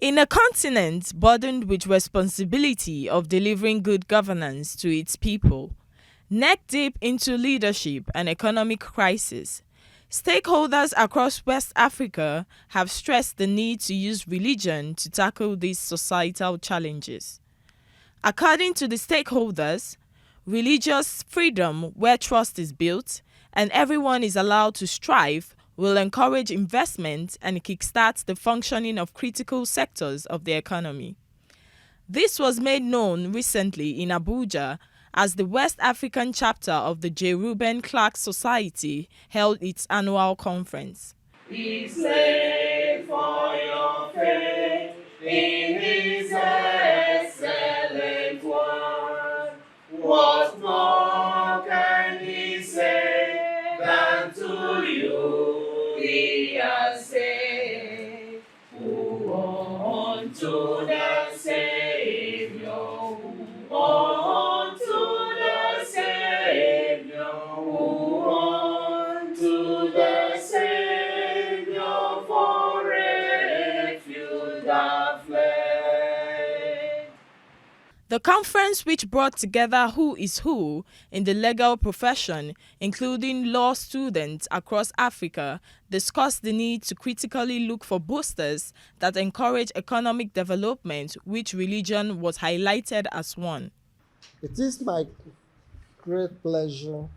In a continent burdened with responsibility of delivering good governance to its people, neck deep into leadership and economic crisis, stakeholders across West Africa have stressed the need to use religion to tackle these societal challenges. According to the stakeholders, religious freedom, where trust is built and everyone is allowed to strive, will encourage investment and kickstart the functioning of critical sectors of the economy. This was made known recently in Abuja as the West African chapter of the Reuben Clark Society held its annual conference. Be slave for your faith in His excellent word. What more can He say than to you He has saved? Who unto the Savior, who unto the Savior, who unto the Savior for refuge hath fled. The conference, which brought together who is who in the legal profession, including law students across Africa, discussed the need to critically look for boosters that encourage economic development, which religion was highlighted as one. It is my great pleasure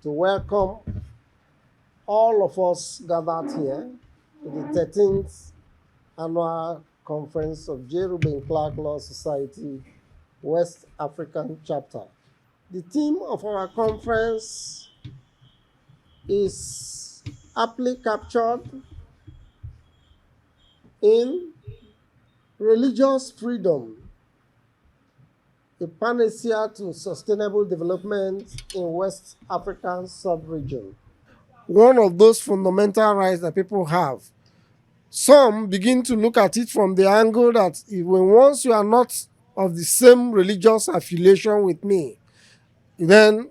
to welcome all of us gathered here to the 13th annual conference of Reuben Clark Society West African chapter. The theme of our conference is aptly captured in religious freedom, a panacea to sustainable development in West African sub-region. One of those fundamental rights that people have. Some begin to look at it from the angle that once you are not of the same religious affiliation with me, then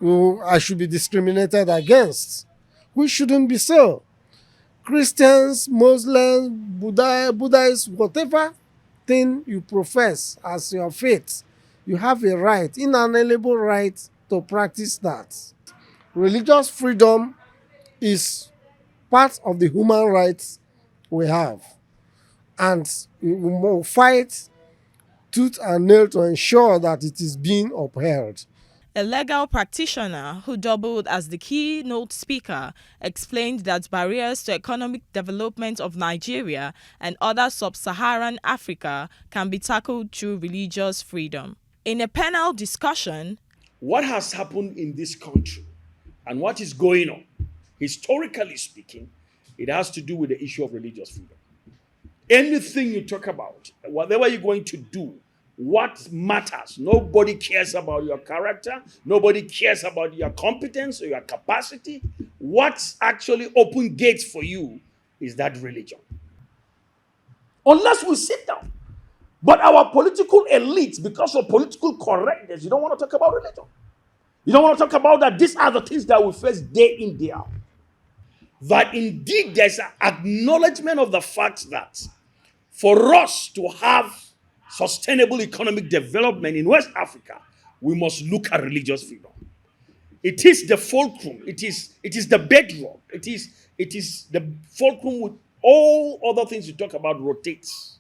I should be discriminated against, which shouldn't be so. Christians, Muslims, Buddhists, whatever thing you profess as your faith, you have a right, inalienable right to practice that. Religious freedom is part of the human rights we have. And we will fight tooth and nail to ensure that it is being upheld. A legal practitioner who doubled as the keynote speaker explained that barriers to economic development of Nigeria and other sub-Saharan Africa can be tackled through religious freedom. In a panel discussion, what has happened in this country and what is going on, historically speaking, it has to do with the issue of religious freedom. Anything you talk about, whatever you're going to do, what matters? Nobody cares about your character. Nobody cares about your competence or your capacity. What's actually open gates for you is that religion. Unless we sit down. But our political elites, because of political correctness, you don't want to talk about religion. You don't want to talk about that these are the things that we face day in, day out. That indeed there's an acknowledgement of the fact that for us to have sustainable economic development in West Africa, we must look at religious freedom. It is the fulcrum. It is the bedrock. It is the fulcrum with all other things you talk about rotates.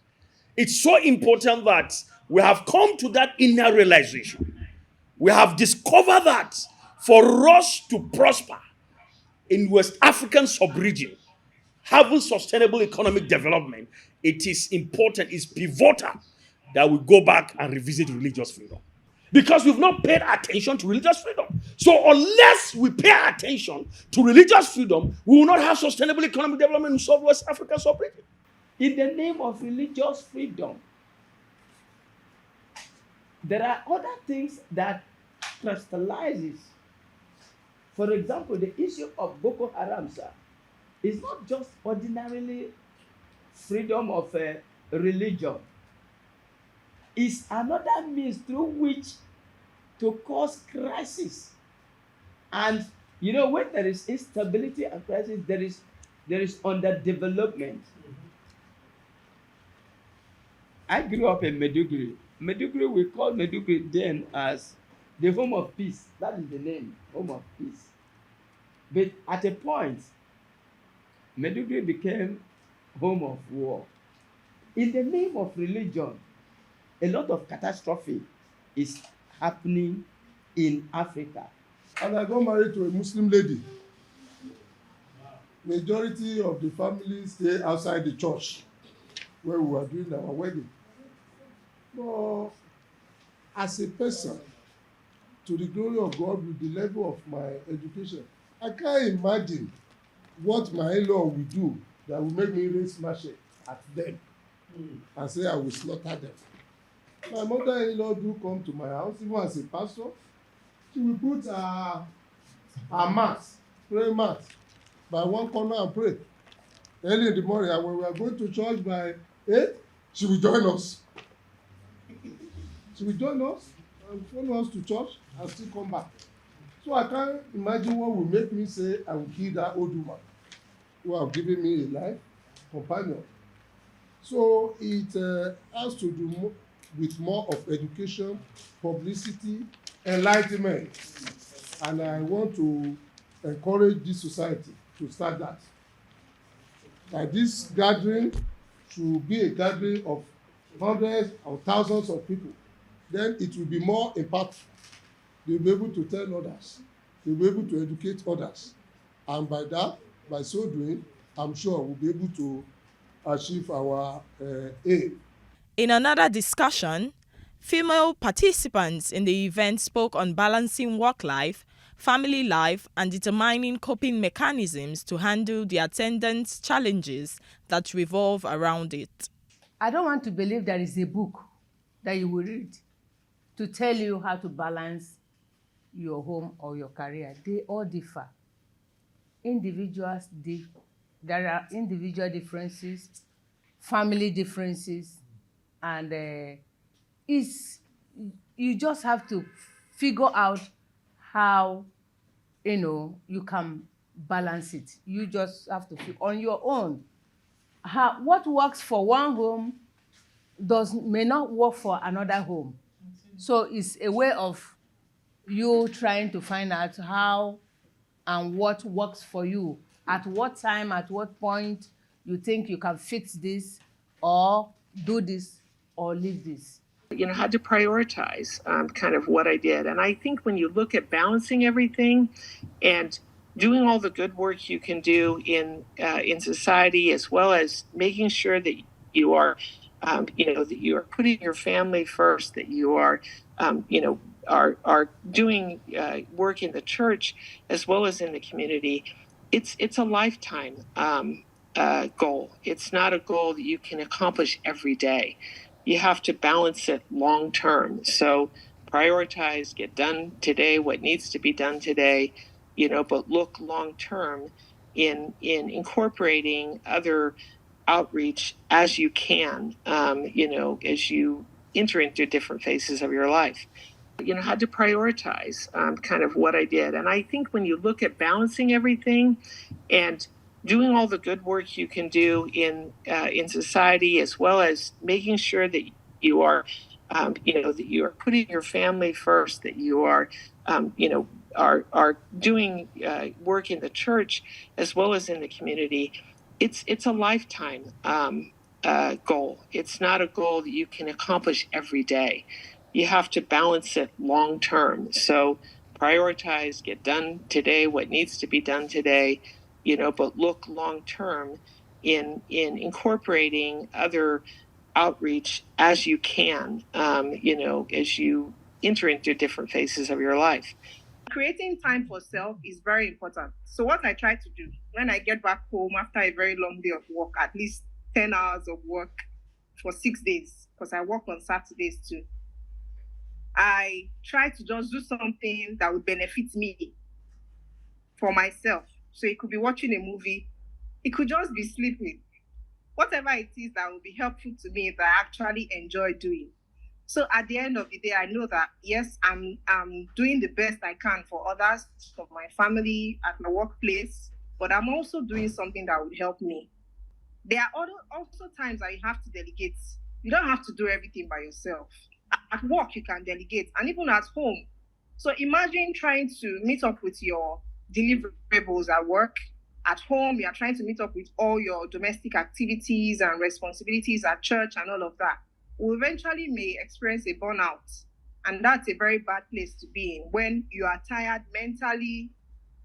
It's so important that we have come to that inner realization. We have discovered that for us to prosper in West African sub-region, having sustainable economic development, it is important, it's pivotal that we go back and revisit religious freedom. Because we've not paid attention to religious freedom. So unless we pay attention to religious freedom, we will not have sustainable economic development in Southwest Africa sub-region. In the name of religious freedom, there are other things that crystallizes. For example, the issue of Boko Haram, sir, is not just ordinarily freedom of religion. It's another means through which to cause crisis. And when there is instability and crisis, there is underdevelopment. I grew up in Meduguri. Meduguri, we call Meduguri then as the home of peace. That is the name, home of peace. But at a point, Meduguri became home of war. In the name of religion, a lot of catastrophe is happening in Africa. And I got married to a Muslim lady. Majority of the family stay outside the church where we were doing our wedding. But as a person, to the glory of God, with the level of my education, I can't imagine what my in-law will do that will make me raise machete at them and say I will slaughter them. My mother-in-law do come to my house, even as a pastor. She will put her mat, prayer mat, by one corner and pray. Early in the morning, and when we are going to church by 8, she will join us. She will join us and follow us to church and still come back. So I can't imagine what will make me say I will kill that old woman who have given me a life companion. So it has to do with more of education, publicity, enlightenment. And I want to encourage this society to start that. That this gathering should be a gathering of hundreds or thousands of people. Then it will be more impactful. They'll be able to tell others. They'll be able to educate others. And by that, by so doing, I'm sure we'll be able to achieve our aim. In another discussion, female participants in the event spoke on balancing work life, family life, and determining coping mechanisms to handle the attendant challenges that revolve around it. I don't want to believe there is a book that you will read to tell you how to balance your home or your career. They all differ. There are individual differences, family differences, and you just have to figure out how you can balance it. You just have to figure on your own. What works for one home may not work for another home. So it's a way of you trying to find out how and what works for you. At what time, at what point you think you can fix this or do this or leave this. Had to prioritize kind of what I did. And I think when you look at balancing everything and doing all the good work you can do in society, as well as making sure that you are, that you are putting your family first, that you are, are doing work in the church as well as in the community. It's a lifetime goal. It's not a goal that you can accomplish every day. You have to balance it long term. So prioritize, get done today what needs to be done today, but look long term in incorporating other outreach as you can, as you enter into different phases of your life. Had to prioritize kind of what I did. And I think when you look at balancing everything and doing all the good work you can do in society, as well as making sure that you are, that you are putting your family first, that you are, are doing work in the church as well as in the community. It's a lifetime goal. It's not a goal that you can accomplish every day. You have to balance it long term. So prioritize, get done today what needs to be done today, but look long term in incorporating other outreach as you can, as you enter into different phases of your life. Creating time for self is very important. So what I try to do when I get back home after a very long day of work, at least 10 hours of work for 6 days, because I work on Saturdays too, I try to just do something that would benefit me for myself. So it could be watching a movie. It could just be sleeping. Whatever it is that will be helpful to me that I actually enjoy doing. So at the end of the day, I know that, yes, I'm doing the best I can for others, for my family, at my workplace, but I'm also doing something that would help me. There are also times that you have to delegate. You don't have to do everything by yourself. At work, you can delegate, and even at home. So imagine trying to meet up with your deliverables at work. At home, you're trying to meet up with all your domestic activities and responsibilities at church and all of that. We eventually may experience a burnout. And that's a very bad place to be in when you are tired mentally,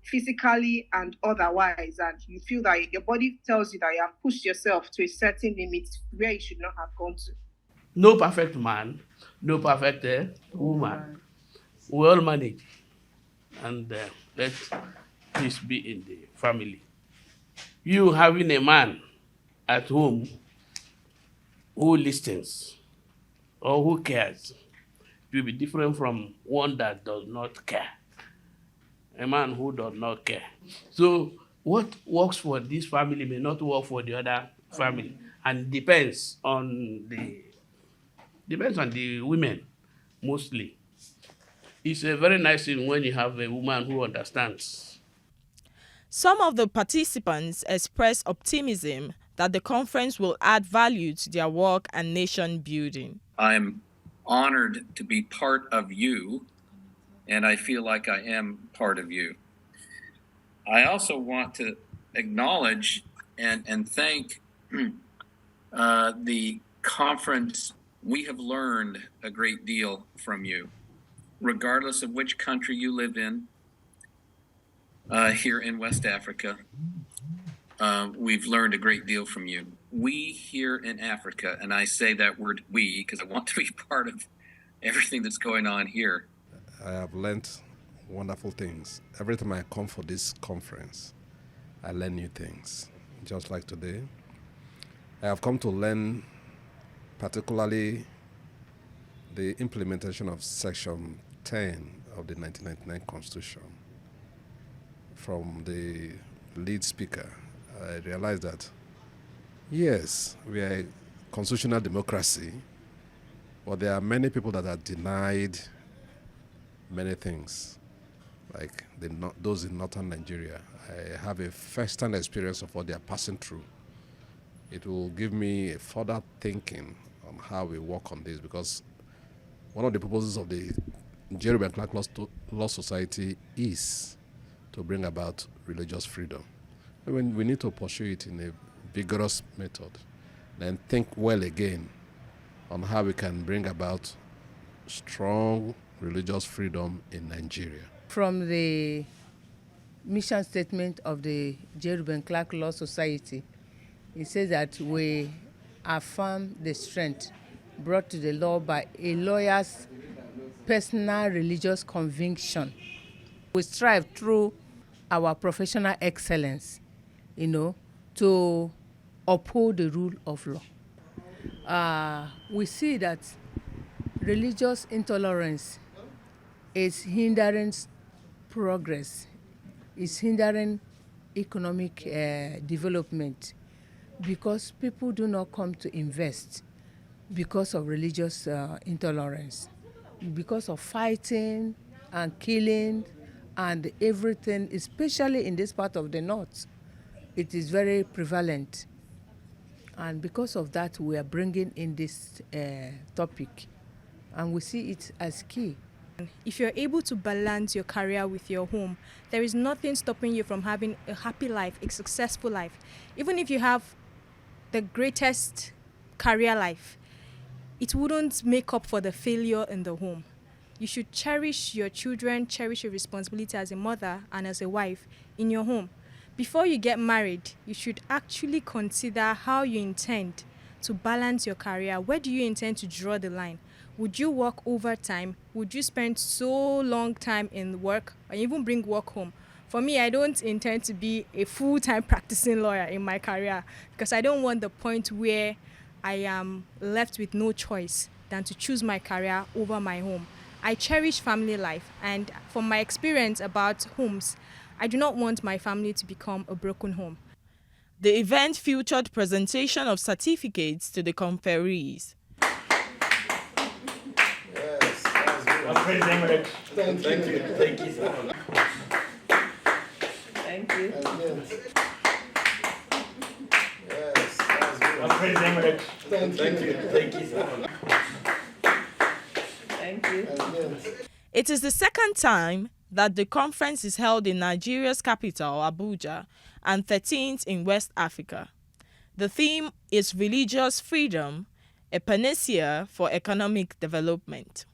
physically, and otherwise. And you feel that your body tells you that you have pushed yourself to a certain limit where you should not have gone to. No perfect man, no perfect woman. We all manage. And let peace be in the family. You having a man at home who listens or who cares will be different from one that does not care. A man who does not care. So what works for this family may not work for the other family, and depends on the women mostly. It's a very nice thing when you have a woman who understands. Some of the participants expressed optimism that the conference will add value to their work and nation building. I'm honored to be part of you, and I feel like I am part of you. I also want to acknowledge and thank the conference. We have learned a great deal from you, regardless of which country you live in. Here in West Africa, we've learned a great deal from you. We here in Africa, and I say that word we because I want to be part of everything that's going on here. I have learned wonderful things. Every time I come for this conference, I learn new things. Just like today, I have come to learn particularly the implementation of Section 10 of the 1999 Constitution. From the lead speaker, I realized that, yes, we are a constitutional democracy, but there are many people that are denied many things, like those in northern Nigeria. I have a first-hand experience of what they are passing through. It will give me a further thinking on how we work on this, because one of the purposes of the Reuben Clark Society is to bring about religious freedom. I mean, we need to pursue it in a vigorous method, then think well again on how we can bring about strong religious freedom in Nigeria. From the mission statement of the Reuben Clark Society, it says that we affirm the strength brought to the law by a lawyer's personal religious conviction. We strive through our professional excellence, to uphold the rule of law. We see that religious intolerance is hindering progress, is hindering economic development, because people do not come to invest because of religious intolerance, because of fighting and killing and everything, especially in this part of the north. It is very prevalent. And because of that, we are bringing in this topic, and we see it as key. If you're able to balance your career with your home, there is nothing stopping you from having a happy life, a successful life. Even if you have the greatest career life, it wouldn't make up for the failure in the home. You should cherish your children, cherish your responsibility as a mother and as a wife in your home. Before you get married, you should actually consider how you intend to balance your career. Where do you intend to draw the line? Would you work overtime? Would you spend so long time in work or even bring work home? For me, I don't intend to be a full-time practicing lawyer in my career, because I don't want the point where I am left with no choice than to choose my career over my home. I cherish family life, and from my experience about homes, I do not want my family to become a broken home. The event featured presentation of certificates to the conferees. Yes, that's good. Thank you. Thank you so much. Thank you. And yes. Yes, that's good. Thank you. It is the second time that the conference is held in Nigeria's capital, Abuja, and 13th in West Africa. The theme is Religious Freedom, a panacea for economic development.